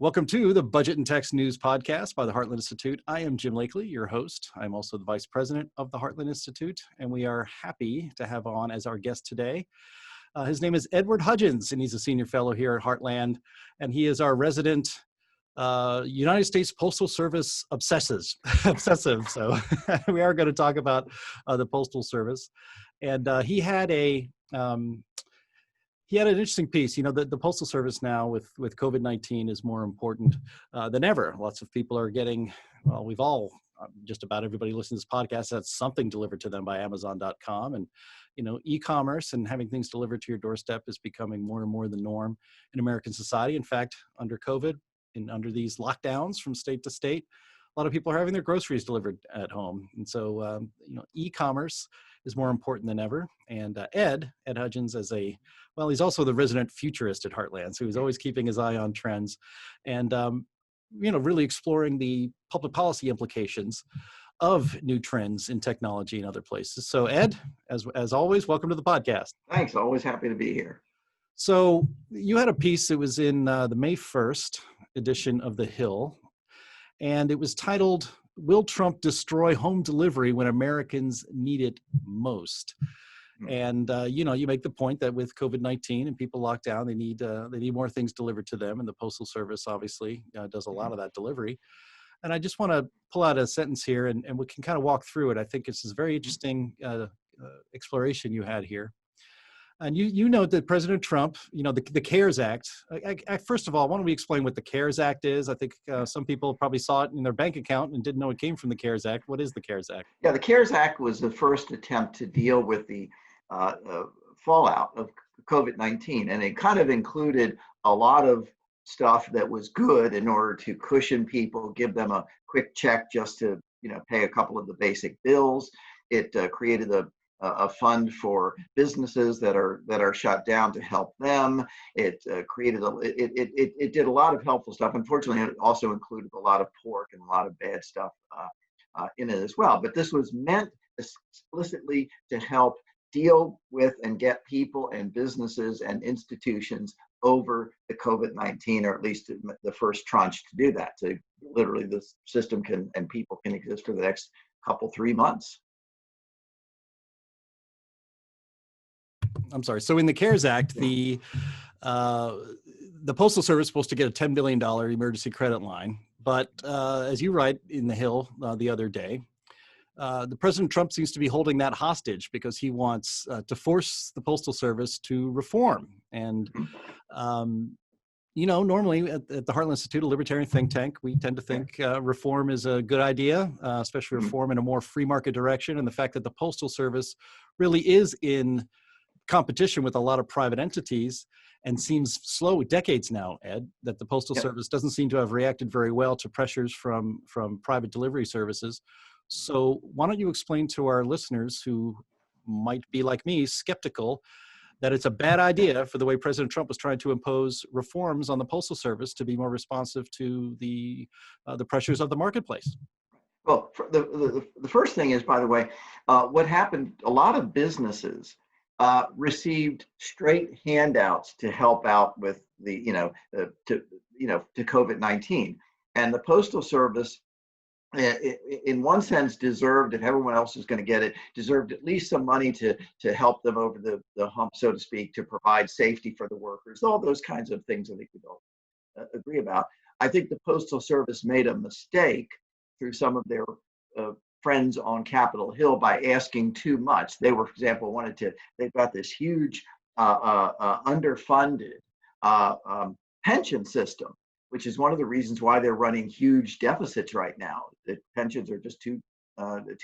Welcome to the Budget and Tax News podcast by the Heartland Institute. I am Jim Lakely, your host. I'm also the Vice President of the Heartland Institute, and we are happy to have on as our guest today. His name is Edward Hudgens, and he's a senior fellow here at Heartland, and he is our resident United States Postal Service obsessive. So we are going to talk about the Postal Service. And he had an interesting piece. You know, the Postal Service now with COVID-19 is more important than ever. Lots of people are getting, well, we've all, just about everybody listening to this podcast has something delivered to them by Amazon.com. And, you know, e-commerce and having things delivered to your doorstep is becoming more and more the norm in American society. In fact, under COVID and under these lockdowns from state to state, a lot of people are having their groceries delivered at home. And so, e-commerce is more important than ever. And Ed Hudgens he's also the resident futurist at Heartland. So he's always keeping his eye on trends and, really exploring the public policy implications of new trends in technology and other places. So Ed, as always, welcome to the podcast. Thanks, always happy to be here. So you had a piece that was in the May 1st edition of The Hill, and it was titled, "Will Trump Destroy Home Delivery When Americans Need It Most?" And, you make the point that with COVID-19 and people locked down, they need more things delivered to them. And the Postal Service obviously does a lot of that delivery. And I just want to pull out a sentence here and we can kind of walk through it. I think it's a very interesting exploration you had here. And you note that President Trump, the CARES Act, first of all, why don't we explain what the CARES Act is? I think some people probably saw it in their bank account and didn't know it came from the CARES Act. What is the CARES Act? Yeah, the CARES Act was the first attempt to deal with the fallout of COVID-19. And it kind of included a lot of stuff that was good in order to cushion people, give them a quick check just to, pay a couple of the basic bills. It created a fund for businesses that are shut down to help them. It it did a lot of helpful stuff. Unfortunately, it also included a lot of pork and a lot of bad stuff in it as well. But this was meant explicitly to help deal with and get people and businesses and institutions over the COVID-19, or at least the first tranche to do that. So literally the system and people can exist for the next 3 months. I'm sorry. So in the CARES Act, the Postal Service is supposed to get a $10 billion emergency credit line. But as you write in The Hill the other day, the President Trump seems to be holding that hostage because he wants to force the Postal Service to reform. And, normally at the Heartland Institute, a libertarian think tank, we tend to think reform is a good idea, especially reform in a more free market direction. And the fact that the Postal Service really is in competition with a lot of private entities and seems slow decades now, Ed, that the Postal Service doesn't seem to have reacted very well to pressures from private delivery services. So why don't you explain to our listeners who might be like me, skeptical, that it's a bad idea for the way President Trump was trying to impose reforms on the Postal Service to be more responsive to the pressures of the marketplace? Well, the first thing is, by the way, what happened, a lot of businesses received straight handouts to help out with to COVID-19. And the Postal Service, in one sense, deserved, if everyone else is going to get it, deserved at least some money to help them over the hump, so to speak, to provide safety for the workers, all those kinds of things that they could all agree about. I think the Postal Service made a mistake through some of their friends on Capitol Hill by asking too much. They were, for example, they've got this huge underfunded pension system, which is one of the reasons why they're running huge deficits right now. The pensions are just too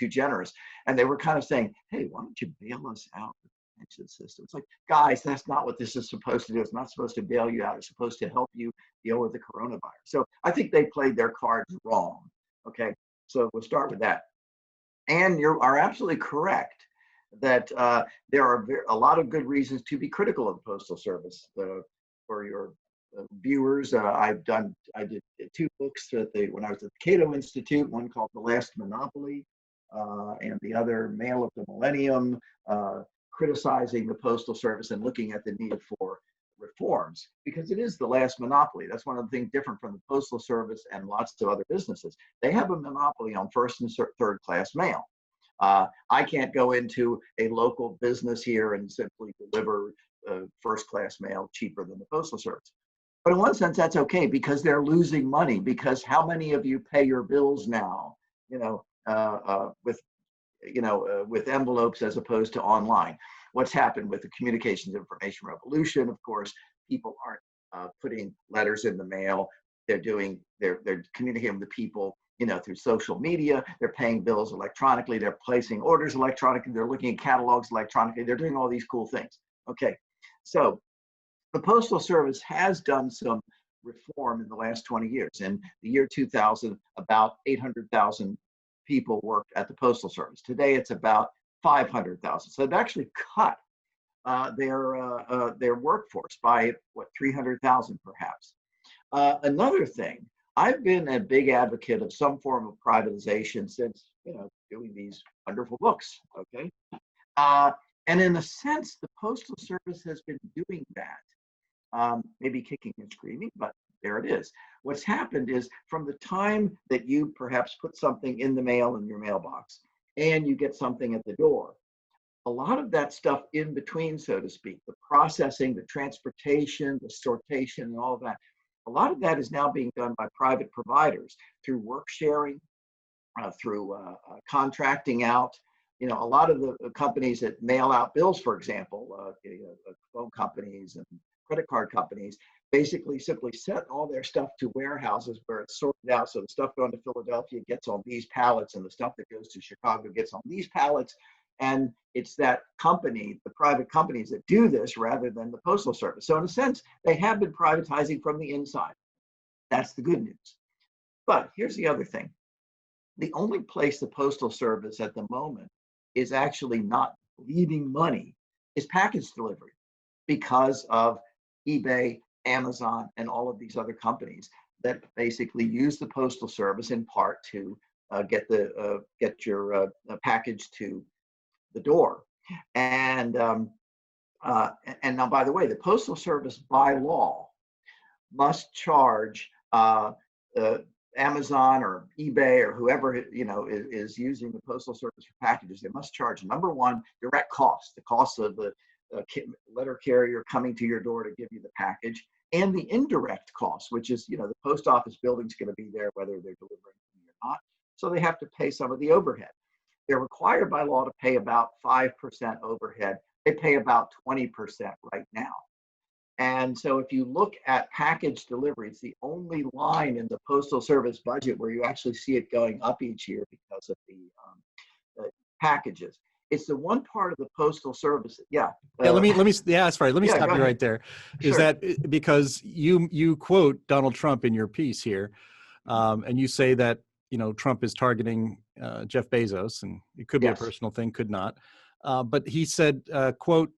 generous. And they were kind of saying, hey, why don't you bail us out of the pension system? It's like, guys, that's not what this is supposed to do. It's not supposed to bail you out. It's supposed to help you deal with the coronavirus. So I think they played their cards wrong. Okay, so we'll start with that. And you are absolutely correct that there are a lot of good reasons to be critical of the Postal Service. For your viewers, I did 2 books when I was at the Cato Institute, one called The Last Monopoly, and the other, Mail of the Millennium, criticizing the Postal Service and looking at the need for reforms, because it is the last monopoly. That's one of the things different from the Postal Service and lots of other businesses. They have a monopoly on first and third class mail. I can't go into a local business here and simply deliver first class mail cheaper than the Postal Service. But in one sense, that's okay, because they're losing money. Because how many of you pay your bills now, with envelopes as opposed to online? What's happened with the communications information revolution? Of course, people aren't putting letters in the mail. They're communicating with people, through social media. They're paying bills electronically. They're placing orders electronically. They're looking at catalogs electronically. They're doing all these cool things. Okay, so the Postal Service has done some reform in the last 20 years. In the year 2000, about 800,000 people worked at the Postal Service. Today, it's about 500,000. So they've actually cut their workforce by 300,000 perhaps. Another thing, I've been a big advocate of some form of privatization since doing these wonderful books. Okay, and in a sense, the Postal Service has been doing that, maybe kicking and screaming, but there it is. What's happened is, from the time that you perhaps put something in the mail in your mailbox and you get something at the door, a lot of that stuff in between, so to speak, the processing, the transportation, the sortation, and all of that, a lot of that is now being done by private providers through work sharing, through contracting out. A lot of the companies that mail out bills, for example, phone companies and credit card companies, basically simply sent all their stuff to warehouses where it's sorted out. So the stuff going to Philadelphia gets on these pallets, and the stuff that goes to Chicago gets on these pallets. And it's that company, the private companies, that do this rather than the Postal Service. So in a sense, they have been privatizing from the inside. That's the good news. But here's the other thing. The only place the Postal Service at the moment is actually not bleeding money is package delivery, because of eBay, Amazon, and all of these other companies that basically use the Postal Service in part to get your package to the door. And now, by the way, the Postal Service by law must charge Amazon or eBay or whoever is using the Postal Service for packages. They must charge, number one, direct cost, the cost of the letter carrier coming to your door to give you the package, and the indirect cost, which is the post office building's going to be there whether they're delivering or not. So they have to pay some of the overhead. They're required by law to pay about 5% overhead. They pay about 20% right now. And so if you look at package delivery, it's the only line in the Postal Service budget where you actually see it going up each year because of the packages. It's the one part of the Postal Service. Yeah. Let me that's right. Let me stop you right there. Is Sure. that because you quote Donald Trump in your piece here, and you say that Trump is targeting Jeff Bezos, and it could be a personal thing, could not. But he said, quote,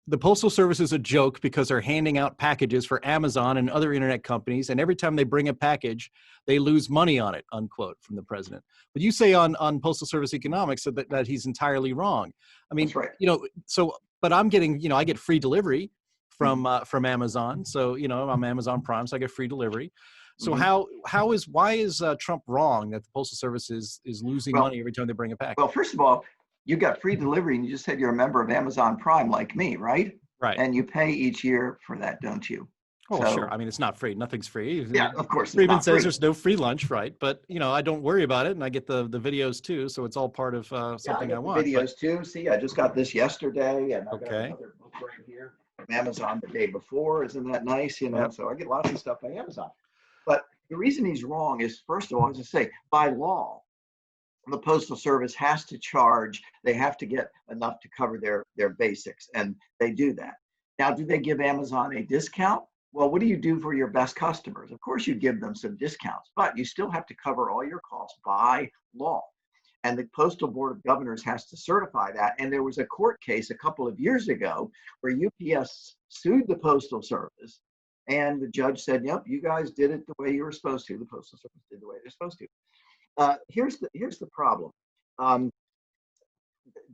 "The Postal Service is a joke because they're handing out packages for Amazon and other internet companies, and every time they bring a package, they lose money on it," unquote, from the president. But you say on Postal Service economics that he's entirely wrong. I mean, that's right. But I'm getting, I get free delivery from Amazon. So, I'm Amazon Prime, so I get free delivery. So why is Trump wrong that the Postal Service is losing money every time they bring a package? Well, first of all, you got free delivery, and you just said you're a member of Amazon Prime like me, right? Right. And you pay each year for that, don't you? Oh, so, sure. I mean, it's not free. Nothing's free. Yeah, of course. Friedman says there's no free lunch, right? But I don't worry about it, and I get the videos too, so it's all part of something I want. Videos too. See, I just got this yesterday, and I've got another book right here from Amazon the day before. Isn't that nice? So I get lots of stuff by Amazon. But the reason he's wrong is, first of all, as I say, by law, the Postal Service has to charge. They have to get enough to cover their basics, and they do that. Now, do they give Amazon a discount? Well, what do you do for your best customers? Of course, you give them some discounts, but you still have to cover all your costs by law. And the Postal Board of Governors has to certify that. And there was a court case a couple of years ago where UPS sued the Postal Service, and the judge said, "Yep, you guys did it the way you were supposed to. The Postal Service did the way they're supposed to." Here's the problem.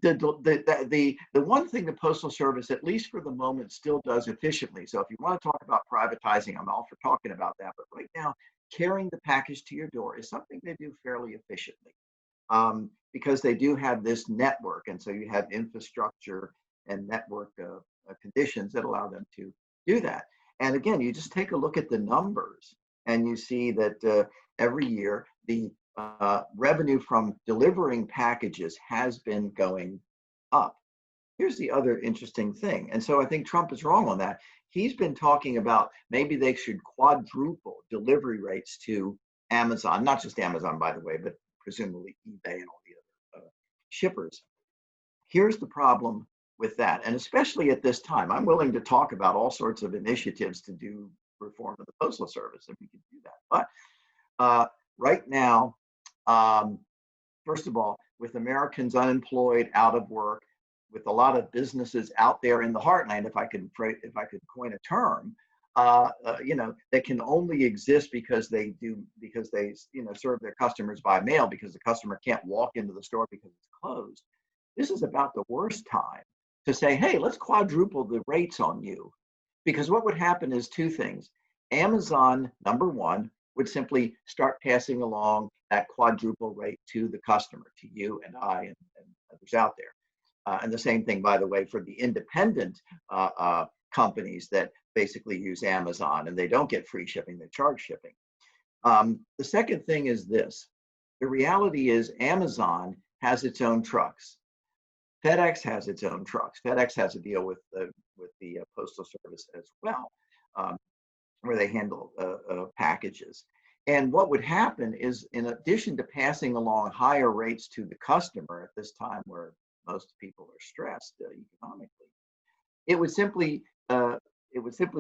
the one thing the Postal Service, at least for the moment, still does efficiently. So if you want to talk about privatizing, I'm all for talking about that. But right now, carrying the package to your door is something they do fairly efficiently, because they do have this network, and so you have infrastructure and network conditions that allow them to do that. And again, you just take a look at the numbers, and you see that every year the revenue from delivering packages has been going up. Here's the other interesting thing. And so I think Trump is wrong on that. He's been talking about maybe they should quadruple delivery rates to Amazon, not just Amazon, by the way, but presumably eBay and all the other shippers. Here's the problem with that. And especially at this time, I'm willing to talk about all sorts of initiatives to do reform of the Postal Service, if we could do that. But right now, first of all, with Americans unemployed, out of work, with a lot of businesses out there in the heartland, if I could coin a term, that can only exist because they serve their customers by mail, because the customer can't walk into the store because it's closed. This is about the worst time to say, hey, let's quadruple the rates on you. Because what would happen is two things. Amazon, number one, would simply start passing along that quadruple rate to the customer, to you and I and others out there. And the same thing, by the way, for the independent companies that basically use Amazon, and they don't get free shipping, they charge shipping. The second thing is this. The reality is Amazon has its own trucks. FedEx has its own trucks. FedEx has a deal with the Postal Service as well, where they handle packages. And what would happen is, in addition to passing along higher rates to the customer at this time where most people are stressed economically, it would simply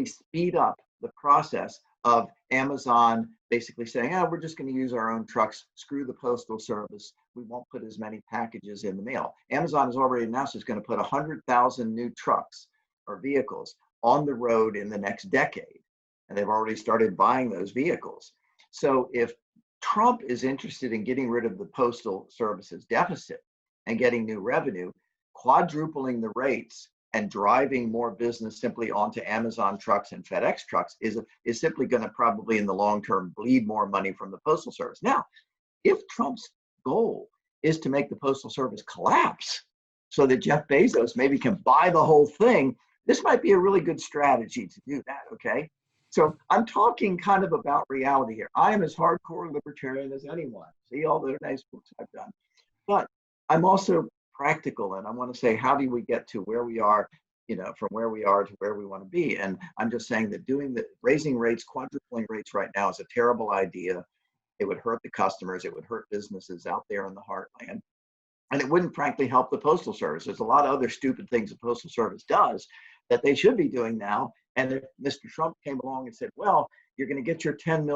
speed up the process of Amazon basically saying, we're just going to use our own trucks, screw the Postal Service, we won't put as many packages in the mail. Amazon has already announced it's going to put 100,000 new trucks or vehicles on the road in the next decade, and they've already started buying those vehicles. So if Trump is interested in getting rid of the Postal Service's deficit and getting new revenue, quadrupling the rates and driving more business simply onto Amazon trucks and FedEx trucks is simply going to probably in the long term bleed more money from the Postal Service. Now, if Trump's goal is to make the Postal Service collapse so that Jeff Bezos maybe can buy the whole thing, this might be a really good strategy to do that, okay? So I'm talking kind of about reality here. I am as hardcore libertarian as anyone. See all the nice books I've done. But I'm also practical, and I want to say, how do we get to where we are, from where we are to where we want to be? And I'm just saying that raising rates, quadrupling rates right now is a terrible idea. It would hurt the customers. It would hurt businesses out there in the heartland. And it wouldn't, frankly, help the Postal Service. There's a lot of other stupid things the Postal Service does that they should be doing now. And if Mr. Trump came along and said, well, you're going to get your $10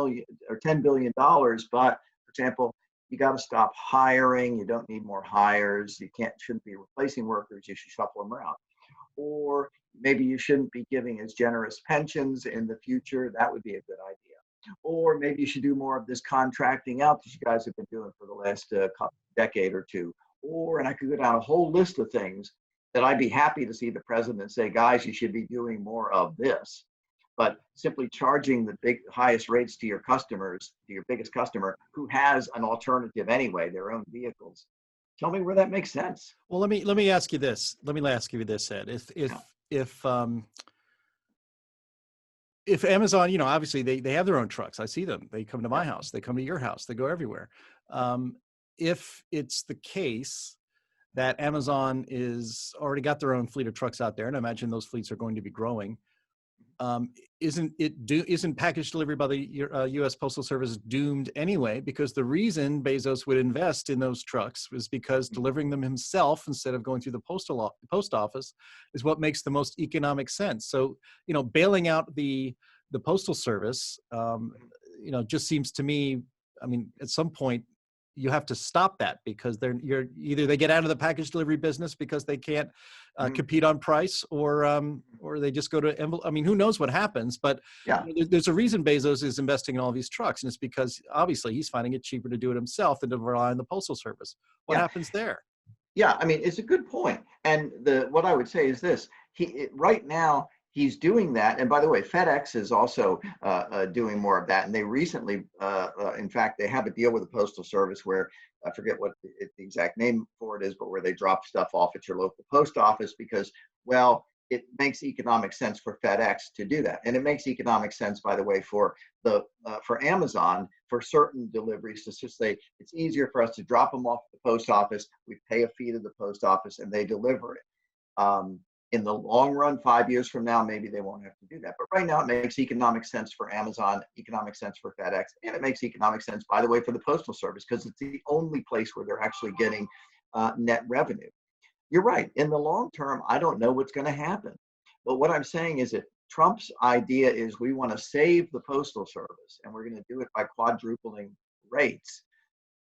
billion, but, for example, you got to stop hiring. You don't need more hires. You shouldn't be replacing workers. You should shuffle them around. Or maybe you shouldn't be giving as generous pensions in the future. That would be a good idea. Or maybe you should do more of this contracting out that you guys have been doing for the last decade or two. And I could go down a whole list of things that I'd be happy to see the president say, guys, you should be doing more of this. But simply charging the highest rates to your customers, to your biggest customer, who has an alternative anyway, their own vehicles. Tell me where that makes sense. Well, let me ask you this. Let me ask you this, Ed. If Amazon, obviously they have their own trucks. I see them. They come to my house. They come to your house. They go everywhere. If it's the case that Amazon is already got their own fleet of trucks out there, and I imagine those fleets are going to be growing, isn't package delivery by the U.S. Postal Service doomed anyway? Because the reason Bezos would invest in those trucks was because delivering them himself instead of going through the post office is what makes the most economic sense. So, bailing out the Postal Service, just seems to me, at some point, you have to stop that, because either they get out of the package delivery business because they can't compete on price, or they just go to envelope. Who knows what happens? But there's a reason Bezos is investing in all these trucks, and it's because obviously he's finding it cheaper to do it himself than to rely on the Postal Service. What happens there? Yeah, I mean, it's a good point. And what I would say is this: right now he's doing that. And by the way, FedEx is also doing more of that. And they recently, in fact, they have a deal with the Postal Service where I forget what the exact name for it is, but where they drop stuff off at your local post office because, well, it makes economic sense for FedEx to do that, and it makes economic sense, by the way, for Amazon for certain deliveries to just say it's easier for us to drop them off at the post office. We pay a fee to the post office, and they deliver it. In the long run, 5 years from now, maybe they won't have to do that. But right now, it makes economic sense for Amazon, economic sense for FedEx, and it makes economic sense, by the way, for the Postal Service because it's the only place where they're actually getting net revenue. You're right. In the long term, I don't know what's going to happen. But what I'm saying is that Trump's idea is we want to save the Postal Service and we're going to do it by quadrupling rates.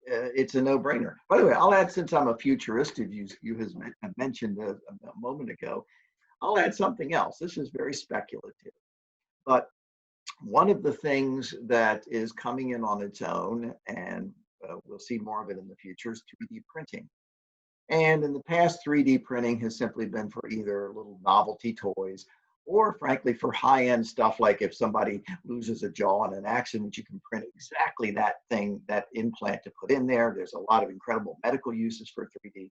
It's a no-brainer. By the way, I'll add, since I'm a futurist, you have mentioned a moment ago, I'll add something else. This is very speculative. But one of the things that is coming in on its own, and we'll see more of it in the future, is 3D printing. And in the past, 3D printing has simply been for either little novelty toys or, frankly, for high-end stuff like if somebody loses a jaw in an accident, you can print exactly that thing, that implant to put in there. There's a lot of incredible medical uses for 3D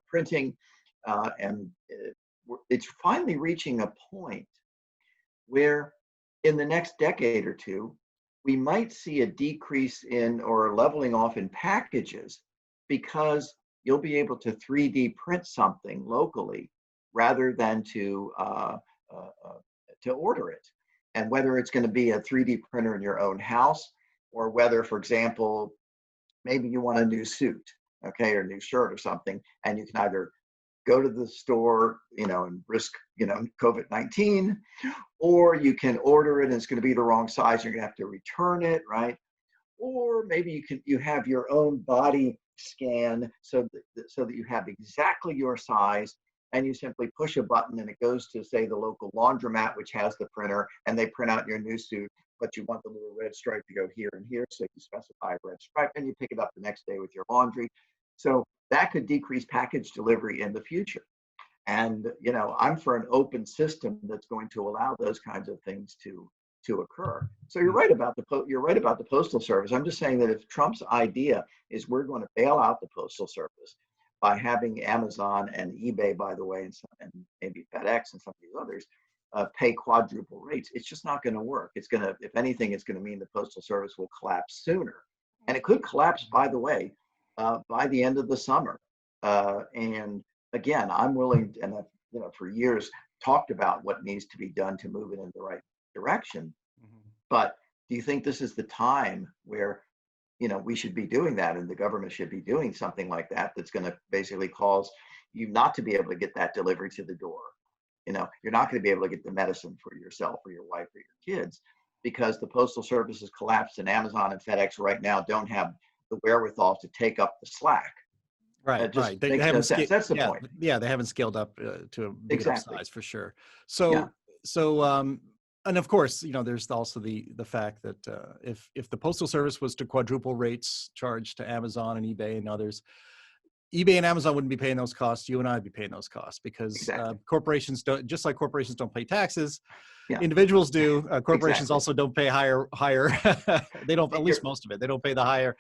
printing. And it's finally reaching a point where in the next decade or two, we might see a decrease in or leveling off in packages because you'll be able to 3D print something locally rather than to order it. And whether it's going to be a 3D printer in your own house, or whether, for example, maybe you want a new suit, okay, or a new shirt or something, and you can either go to the store, and risk, COVID-19, or you can order it and it's going to be the wrong size. You're going to have to return it, right? Or maybe you have your own body scan so that you have exactly your size, and you simply push a button and it goes to, say, the local laundromat, which has the printer, and they print out your new suit, but you want the little red stripe to go here and here, so you specify a red stripe and you pick it up the next day with your laundry. So that could decrease package delivery in the future. And I'm for an open system that's going to allow those kinds of things to occur. So you're right about the Postal Service. I'm just saying that if Trump's idea is we're going to bail out the Postal Service by having Amazon and eBay, by the way, and maybe FedEx and some of these others pay quadruple rates, it's just not going to work. It's going to, if anything, it's going to mean the Postal Service will collapse sooner, and it could collapse, by the way, by the end of the summer. And again, I'm willing, and I've for years talked about what needs to be done to move it in the right direction. Mm-hmm. But do you think this is the time where we should be doing that, and the government should be doing something like that that's going to basically cause you not to be able to get that delivery to the door? You're not going to be able to get the medicine for yourself or your wife or your kids because the Postal Service has collapsed, and Amazon and FedEx right now don't have the wherewithal to take up the slack. Right, right. They makes no sense. That's the point. Yeah, they haven't scaled up to a big enough size for sure. So, Yeah. And of course, there's also the fact that if the Postal Service was to quadruple rates charged to Amazon and eBay and others, eBay and Amazon wouldn't be paying those costs. You and I would be paying those costs because Exactly. Corporations don't, just like corporations don't pay taxes. Yeah. Individuals do. Corporations Exactly. also don't pay higher. They don't, at least most of it. They don't pay the higher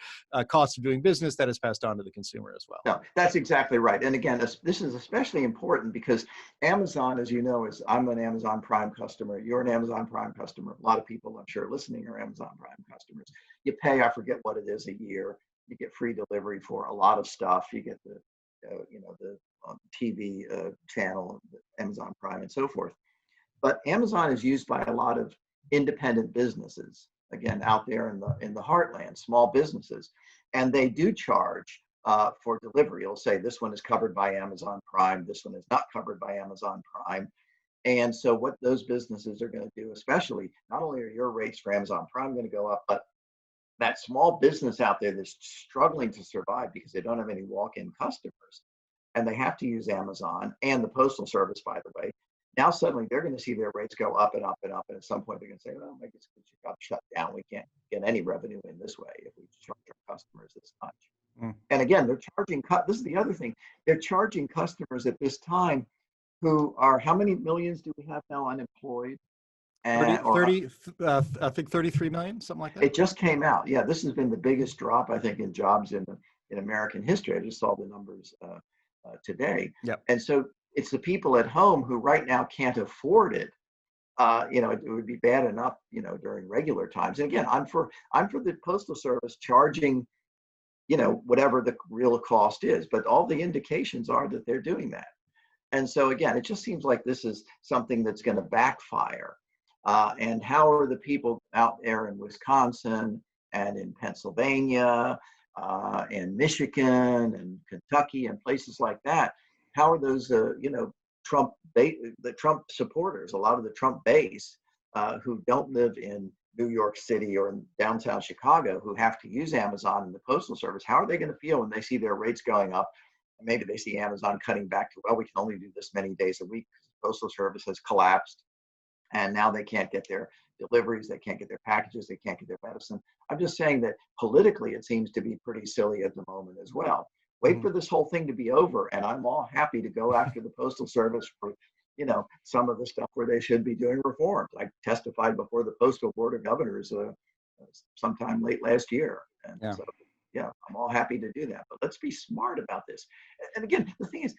cost of doing business that is passed on to the consumer as well. No, that's exactly right. And again, this is especially important because Amazon, as you know, I'm an Amazon Prime customer. You're an Amazon Prime customer. A lot of people, I'm sure, listening are Amazon Prime customers. You pay, I forget what it is, a year. You get free delivery for a lot of stuff. You get the TV channel, Amazon Prime, and so forth. But Amazon is used by a lot of independent businesses, again, out there in the heartland, small businesses, and they do charge for delivery. It'll say this one is covered by Amazon Prime, this one is not covered by Amazon Prime. And so what those businesses are going to do, especially, not only are your rates for Amazon Prime going to go up, but that small business out there that's struggling to survive because they don't have any walk-in customers, and they have to use Amazon and the Postal Service, by the way. Now suddenly they're going to see their rates go up and up and up, and at some point they're going to say, well, I guess we got shut down. We can't get any revenue in this way if we charge our customers this much. Mm. And again, they're charging, this is the other thing, they're charging customers at this time who are, how many millions do we have now unemployed? 30, Or 30 I think 33 million, something like that. it just came out. Yeah, this has been the biggest drop, I think, in jobs in American history. I just saw the numbers today. Yep. And so it's the people at home who right now can't afford it. It would be bad enough, during regular times. And again, I'm for the Postal Service charging, whatever the real cost is. But all the indications are that they're doing that. And so again, it just seems like this is something that's going to backfire. And how are the people out there in Wisconsin and in Pennsylvania and Michigan and Kentucky and places like that? How are those, the Trump supporters, a lot of the Trump base who don't live in New York City or in downtown Chicago, who have to use Amazon and the Postal Service? How are they going to feel when they see their rates going up? Maybe they see Amazon cutting back to, well, we can only do this many days a week because the Postal Service has collapsed. And now they can't get their deliveries, they can't get their packages, they can't get their medicine. I'm just saying that politically, it seems to be pretty silly at the moment as well. Wait for this whole thing to be over, and I'm all happy to go after the Postal Service for, some of the stuff where they should be doing reforms. I testified before the Postal Board of Governors sometime late last year. And Yeah. so, yeah, I'm all happy to do that. But let's be smart about this. And again, the thing is,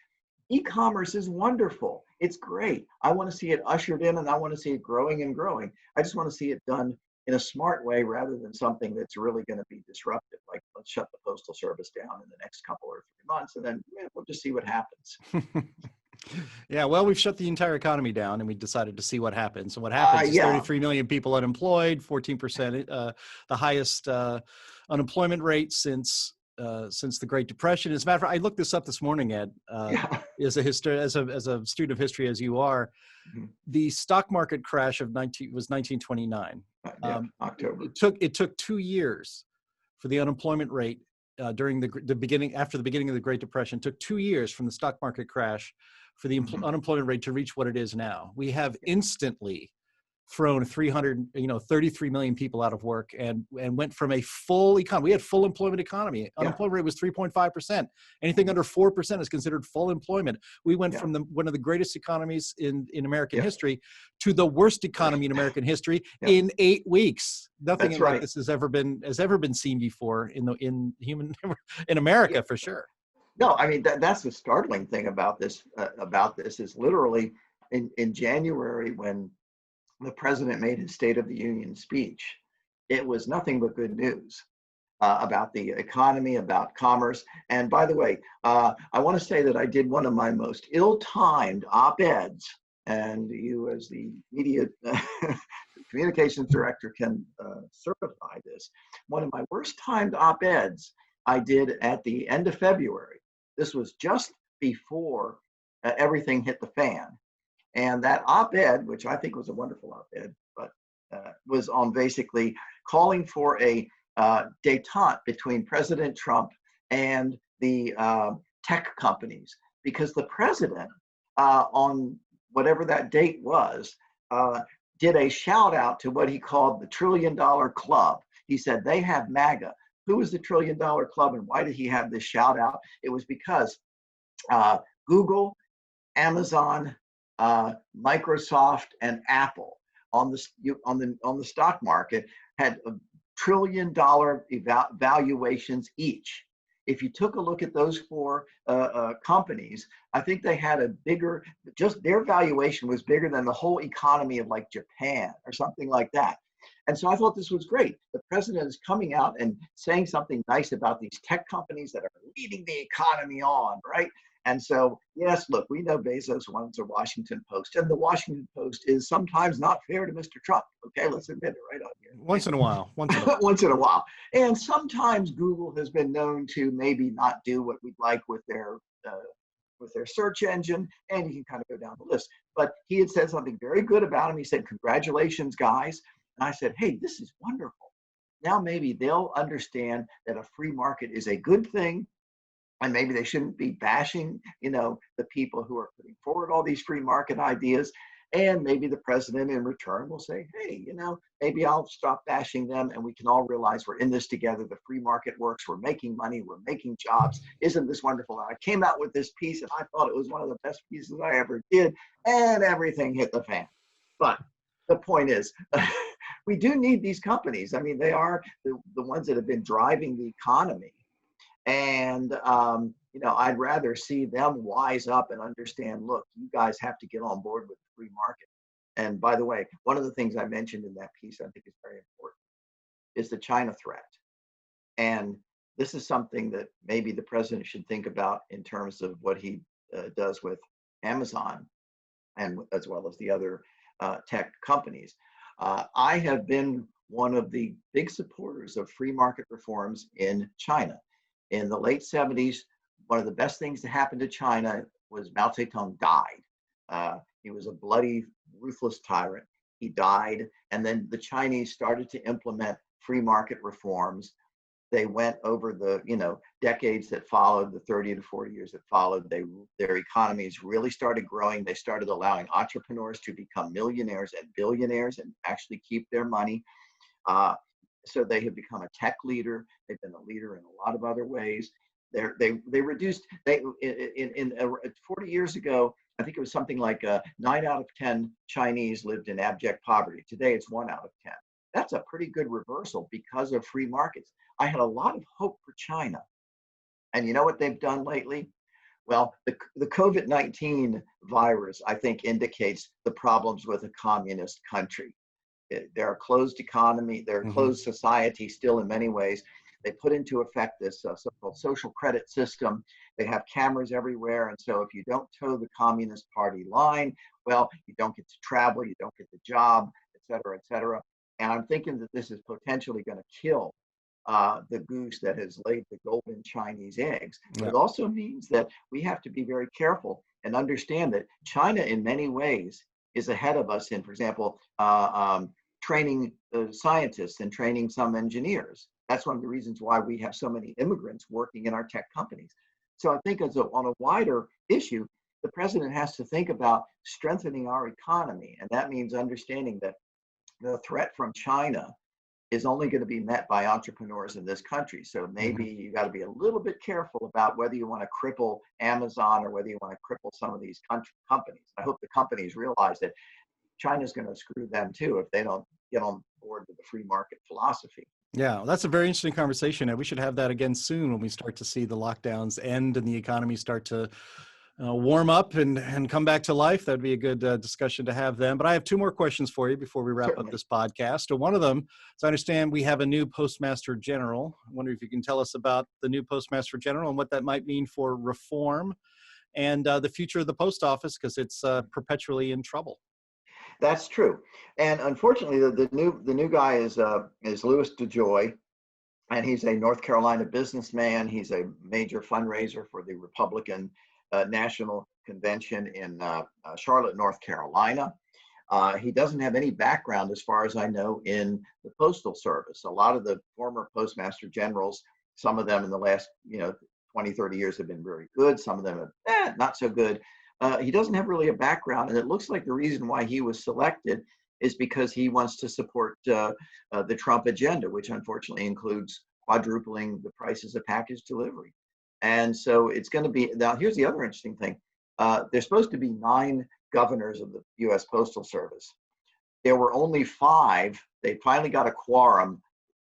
e-commerce is wonderful. It's great. I want to see it ushered in, and I want to see it growing and growing. I just want to see it done in a smart way rather than something that's really going to be disruptive. Like, let's shut the Postal Service down in the next couple or 3 months, and then we'll just see what happens. Yeah, well, we've shut the entire economy down, and we decided to see what happens. And what happens is 33 million people unemployed, 14%, the highest unemployment rate since the Great Depression. As a matter of fact, I looked this up this morning, Ed, as a student of history as you are. Mm-hmm. The stock market crash was 1929. October. It took 2 years for the unemployment rate during the beginning, after the beginning of the Great Depression. It took 2 years from the stock market crash for the unemployment rate to reach what it is now. We have instantly thrown 33 million people out of work and went from a full economy. We had full employment economy. Unemployment rate was 3.5%. Anything under 4% is considered full employment. We went from one of the greatest economies in American history to the worst economy in American history in 8 weeks. Nothing like this has ever been seen before in America, for sure. No, I mean, that's the startling thing about this is literally in January, when the president made his State of the Union speech, it was nothing but good news about the economy, about commerce. And by the way, I want to say that I did one of my most ill-timed op-eds, and you as the media communications director can certify this. One of my worst-timed op-eds I did at the end of February. This was just before everything hit the fan. And that op-ed, which I think was a wonderful op-ed, but was on basically calling for a détente between President Trump and the tech companies, because the president, on whatever that date was, did a shout out to what he called the $1 trillion club. He said, they have MAGA. Who is the $1 trillion club, and why did he have this shout out? It was because Google, Amazon, Microsoft, and Apple on the stock market had $1 trillion valuations each. If you took a look at those four companies, I think they had just their valuation was bigger than the whole economy of like Japan or something like that. And so I thought this was great. The president is coming out and saying something nice about these tech companies that are leading the economy on, right? And so, yes, look, we know Bezos owns the Washington Post, and the Washington Post is sometimes not fair to Mr. Trump. Okay, let's admit it right on here. Once in a while. Once in a while. And sometimes Google has been known to maybe not do what we'd like with their search engine, and you can kind of go down the list. But he had said something very good about him. He said, "Congratulations, guys." And I said, "Hey, this is wonderful. Now maybe they'll understand that a free market is a good thing. And maybe they shouldn't be bashing, the people who are putting forward all these free market ideas." And maybe the president in return will say, hey, maybe I'll stop bashing them and we can all realize we're in this together. The free market works. We're making money. We're making jobs. Isn't this wonderful? And I came out with this piece and I thought it was one of the best pieces I ever did. And everything hit the fan. But the point is, we do need these companies. I mean, they are the ones that have been driving the economy. And, I'd rather see them wise up and understand, look, you guys have to get on board with the free market. And by the way, one of the things I mentioned in that piece I think is very important is the China threat. And this is something that maybe the president should think about in terms of what he does with Amazon and as well as the other tech companies. I have been one of the big supporters of free market reforms in China. In the late 70s, one of the best things to happen to China was Mao Zedong died. He was a bloody, ruthless tyrant. He died, and then the Chinese started to implement free market reforms. They went over the decades that followed, the 30 to 40 years that followed. Their economies really started growing. They started allowing entrepreneurs to become millionaires and billionaires and actually keep their money. So they have become a tech leader. They've been a leader in a lot of other ways. They reduced, in 40 years ago, I think it was something like 9 out of 10 Chinese lived in abject poverty. Today it's 1 out of 10. That's a pretty good reversal because of free markets. I had a lot of hope for China. And you know what they've done lately? Well, the COVID-19 virus, I think, indicates the problems with a communist country. They're a closed economy, they're a closed society still in many ways. They put into effect this so-called social credit system. They have cameras everywhere. And so if you don't toe the Communist Party line, well, you don't get to travel, you don't get the job, et cetera, et cetera. And I'm thinking that this is potentially going to kill the goose that has laid the golden Chinese eggs. Yeah. It also means that we have to be very careful and understand that China in many ways is ahead of us in, for example, training scientists and training some engineers. That's one of the reasons why we have so many immigrants working in our tech companies. So I think on a wider issue, the president has to think about strengthening our economy. And that means understanding that the threat from China is only going to be met by entrepreneurs in this country. So maybe you got to be a little bit careful about whether you want to cripple Amazon or whether you want to cripple some of these companies. I hope the companies realize that China's going to screw them too if they don't get on board with the free market philosophy. Yeah, well, that's a very interesting conversation, and we should have that again soon when we start to see the lockdowns end and the economy start to warm up and come back to life. That'd be a good discussion to have then. But I have 2 more questions for you before we wrap up this podcast. So one of them, as I understand, we have a new Postmaster General. I wonder if you can tell us about the new Postmaster General and what that might mean for reform and the future of the post office, because it's perpetually in trouble. That's true, and unfortunately, the new guy is Louis DeJoy, and he's a North Carolina businessman. He's a major fundraiser for the Republican National Convention in Charlotte, North Carolina. He doesn't have any background, as far as I know, in the Postal Service. A lot of the former Postmaster Generals, some of them in the last 20, 30 years have been very good. Some of them have not so good. He doesn't have really a background, and it looks like the reason why he was selected is because he wants to support the Trump agenda, which unfortunately includes quadrupling the prices of package delivery. And so it's going to be, now here's the other interesting thing. There's supposed to be 9 governors of the U.S. Postal Service. There were only 5. They finally got a quorum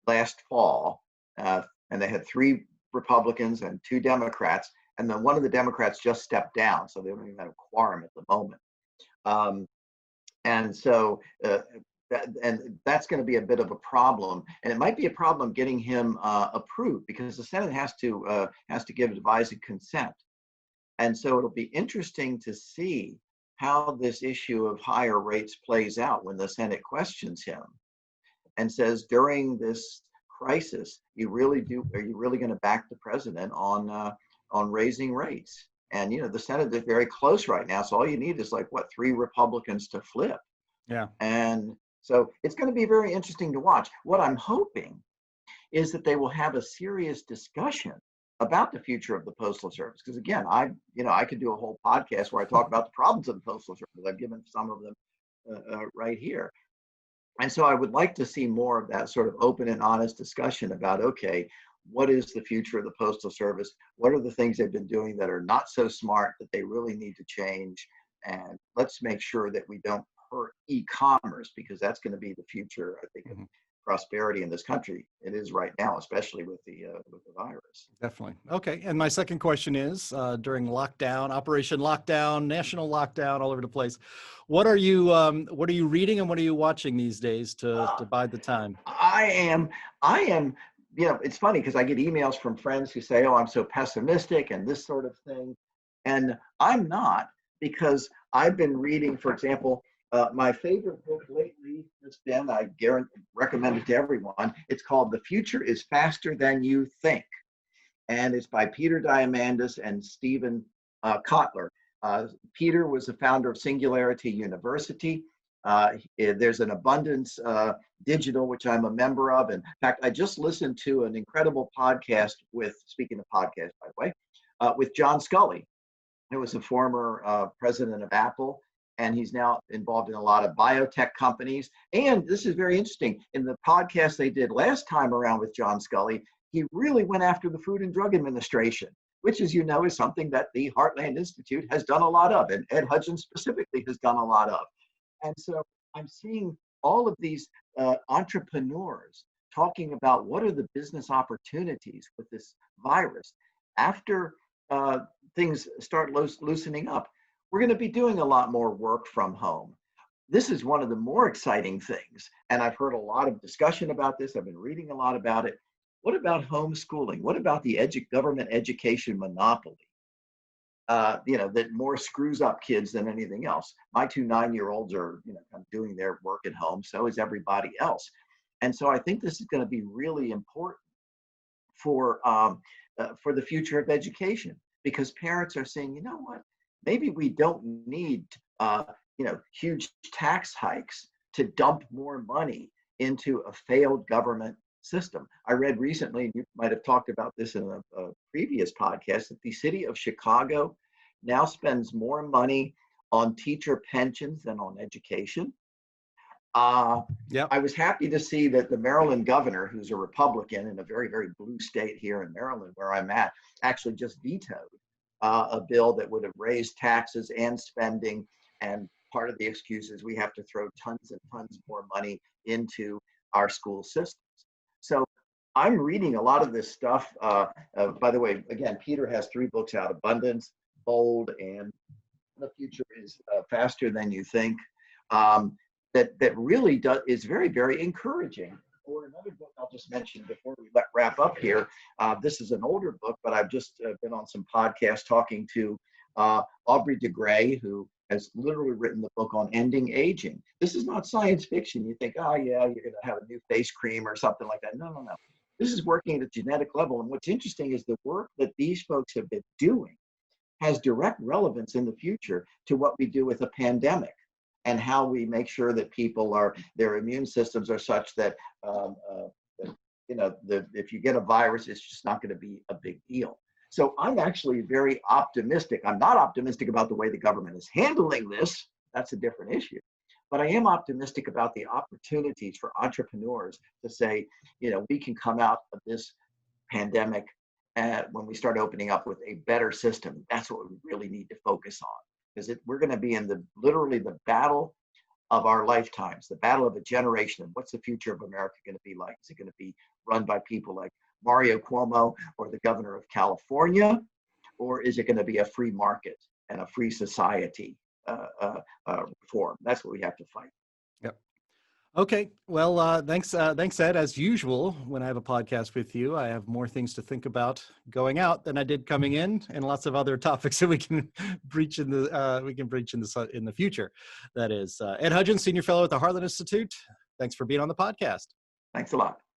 last fall, and they had 3 Republicans and 2 Democrats. And then one of the Democrats just stepped down, so they don't even have a quorum at the moment. And so that's going to be a bit of a problem, and it might be a problem getting him approved because the Senate has to give advisory consent. And so it'll be interesting to see how this issue of higher rates plays out when the Senate questions him and says, during this crisis, are you really going to back the president on raising rates? And the Senate is very close right now, so all you need is 3 Republicans to flip. Yeah. And so it's going to be very interesting to watch. What I'm hoping is that they will have a serious discussion about the future of the Postal Service. Because again, I could do a whole podcast where I talk about the problems of the Postal Service. I've given some of them right here. And so I would like to see more of that sort of open and honest discussion about, okay, what is the future of the Postal Service? What are the things they've been doing that are not so smart that they really need to change? And let's make sure that we don't hurt e-commerce, because that's going to be the future, I think, of prosperity in this country. It is right now, especially with the virus. Definitely. Okay. And my second question is, during lockdown, Operation Lockdown, national lockdown, all over the place, what are you reading and what are you watching these days to bide the time? I am, it's funny because I get emails from friends who say, oh, I'm so pessimistic and this sort of thing. And I'm not, because I've been reading, for example, my favorite book lately has been, I recommend it to everyone. It's called The Future is Faster Than You Think. And it's by Peter Diamandis and Stephen Kotler. Peter was the founder of Singularity University. There's an Abundance Digital, which I'm a member of. In fact, I just listened to an incredible podcast speaking of podcasts, by the way, with John Sculley, who was a former president of Apple. And he's now involved in a lot of biotech companies. And this is very interesting. In the podcast they did last time around with John Sculley, he really went after the Food and Drug Administration, which, as you know, is something that the Heartland Institute has done a lot of, and Ed Hudgens specifically has done a lot of. And so I'm seeing all of these entrepreneurs talking about what are the business opportunities with this virus. After things start loosening up, we're going to be doing a lot more work from home. This is one of the more exciting things. And I've heard a lot of discussion about this. I've been reading a lot about it. What about homeschooling? What about the government education monopoly? That more screws up kids than anything else. My 2 9-year-olds are, kind of doing their work at home. So is everybody else. And so I think this is going to be really important for the future of education, because parents are saying, you know what? Maybe we don't need, huge tax hikes to dump more money into a failed government system. I read recently, and you might have talked about this in a previous podcast, that the city of Chicago now spends more money on teacher pensions than on education. Yep. I was happy to see that the Maryland governor, who's a Republican in a very, very blue state here in Maryland, where I'm at, actually just vetoed a bill that would have raised taxes and spending. And part of the excuse is we have to throw tons and tons more money into our school systems. So I'm reading a lot of this stuff. By the way, again, Peter has 3 books out: Abundance, Bold, and The Future is Faster Than You Think. That really is very, very encouraging. Or another book I'll just mention before we wrap up here. This is an older book, but I've just been on some podcasts talking to Aubrey de Grey, who has literally written the book on ending aging. This is not science fiction. You think, oh yeah, you're going to have a new face cream or something like that. No. This is working at a genetic level. And what's interesting is the work that these folks have been doing has direct relevance in the future to what we do with a pandemic, and how we make sure that their immune systems are such that, if you get a virus, it's just not going to be a big deal. So I'm actually very optimistic. I'm not optimistic about the way the government is handling this. That's a different issue. But I am optimistic about the opportunities for entrepreneurs to say, we can come out of this pandemic when we start opening up with a better system. That's what we really need to focus on. Because we're going to be in literally the battle of our lifetimes, the battle of a generation. And what's the future of America going to be like? Is it going to be run by people like Mario Cuomo or the governor of California? Or is it going to be a free market and a free society reform? That's what we have to fight. Yep. Okay. Well, thanks, Ed. As usual, when I have a podcast with you, I have more things to think about going out than I did coming in, and lots of other topics that we can breach in the future. That is Ed Hudgens, Senior Fellow at the Heartland Institute. Thanks for being on the podcast. Thanks a lot.